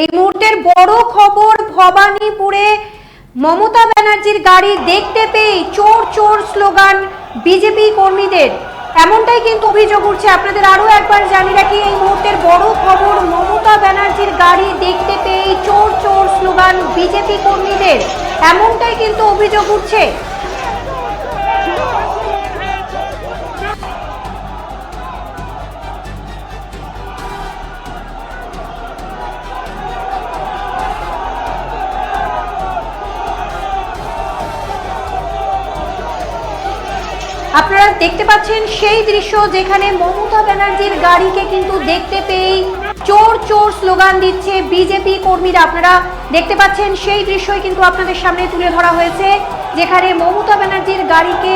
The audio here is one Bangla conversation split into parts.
এই মুহূর্তের বড় খবর, ভবানীপুরে মমতা ব্যানার্জির গাড়ি দেখতে পেয়ে চোর চোর স্লোগান বিজেপি কর্মীদের, এমনটাই কিন্তু অভিযোগ উঠছে। আপনাদের আরো একবার জানি রাখি, এই মুহূর্তের বড় খবর, মমতা ব্যানার্জির গাড়ি দেখতে পেয়ে চোর চোর স্লোগান বিজেপি কর্মীদের, এমনটাই কিন্তু অভিযোগ উঠছে। আপনারা দেখতে পাচ্ছেন সেই দৃশ্য যেখানে মমতা ব্যানার্জির গাড়িকে কিন্তু দেখতে পেয়েই চোর চোর স্লোগান দিচ্ছে বিজেপি কর্মীরা। আপনারা দেখতে পাচ্ছেন সেই দৃশ্যই কিন্তু আপনাদের সামনে তুলে ধরা হয়েছে, যেখানে মমতা ব্যানার্জির গাড়িকে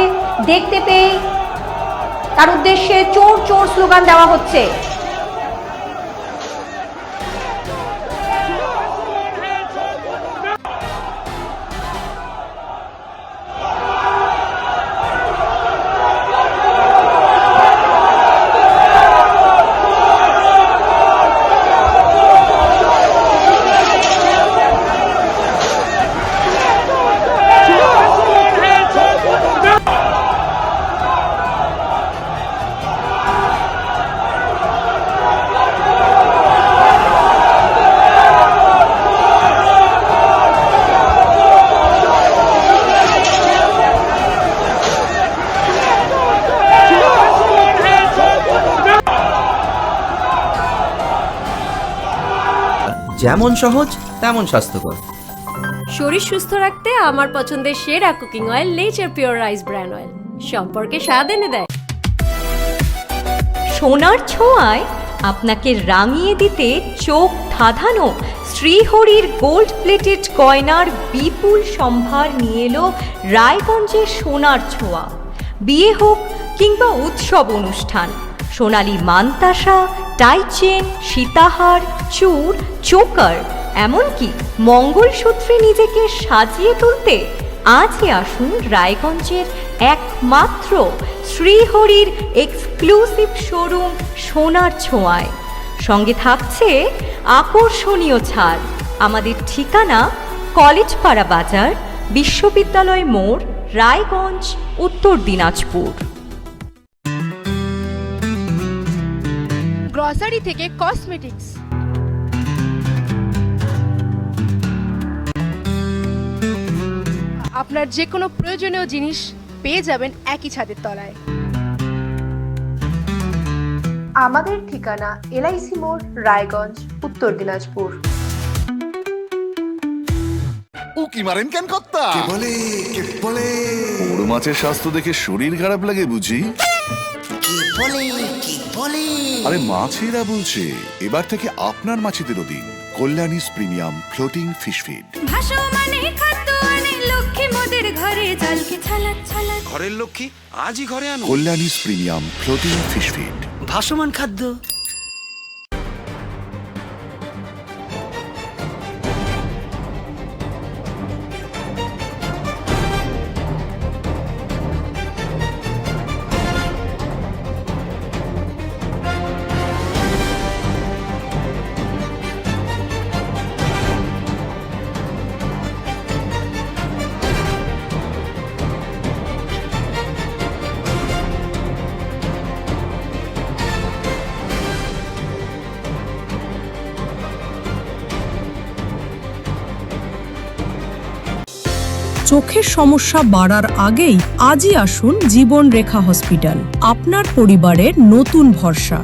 দেখতে পেয়ে তার উদ্দেশ্যে চোর চোর স্লোগান দেওয়া হচ্ছে। যেমন সহজ তেমন স্বাস্থ্যকর। শরীর সুস্থ রাখতে আমার পছন্দের সেরা cooking oil nature pure rice brand oil সম্পর্কে স্বাদ এনে দেয়। সোনার ছোঁয়ায় আপনাকে রাঙিয়ে দিতে চোখ ধাঁধানো শ্রীহরির গোল্ড প্লেটেড গয়নার বিপুল সম্ভার নিয়ে এলো রায়গঞ্জের সোনার ছোঁয়া। বিয়ে হোক কিংবা উৎসব অনুষ্ঠান, সোনালী মানতাসা, টাইচেন, সীতাহার, চূড়, চোকার, এমনকি মঙ্গলসূত্রে নিজেকে সাজিয়ে তুলতে আজই আসুন রায়গঞ্জের একমাত্র শ্রীহরির এক্সক্লুসিভ শোরুম সোনার ছোঁয়ায়। সঙ্গে থাকছে আকর্ষণীয় ছাড়। আমাদের ঠিকানা কলেজপাড়া বাজার, বিশ্ববিদ্যালয় মোড়, রায়গঞ্জ, উত্তর দিনাজপুর। গ্রসারি থেকে কসমেটিক্স, আপনার যে কোনো প্রয়োজনীয় জিনিস পেয়ে যাবেন একই ছাদের তলায়। আমাদের ঠিকানা এলআইসি মোড়, রায়গঞ্জ, উত্তর দিনাজপুর। উকি মারেন কেন কর্তা? বড় মাছের স্বাস্থ্য দেখে শরীর খারাপ লাগে বুঝি? আরে মাছেরা বলছে, এবার থেকে আপনার মাছেদেরও দিন কল্যাণীস প্রিমিয়াম ফ্লোটিং ফিশ ফিড। ঘরের লক্ষ্মী আজই ঘরে আনো কল্যাণীস প্রিমিয়াম ফ্লোটিং ফিশ ফিড, ভাসমান খাদ্য। চোখের সমস্যা বাড়ার আগেই আজই আসুন জীবন রেখা হসপিটাল, আপনার পরিবারের নতুন ভরসা।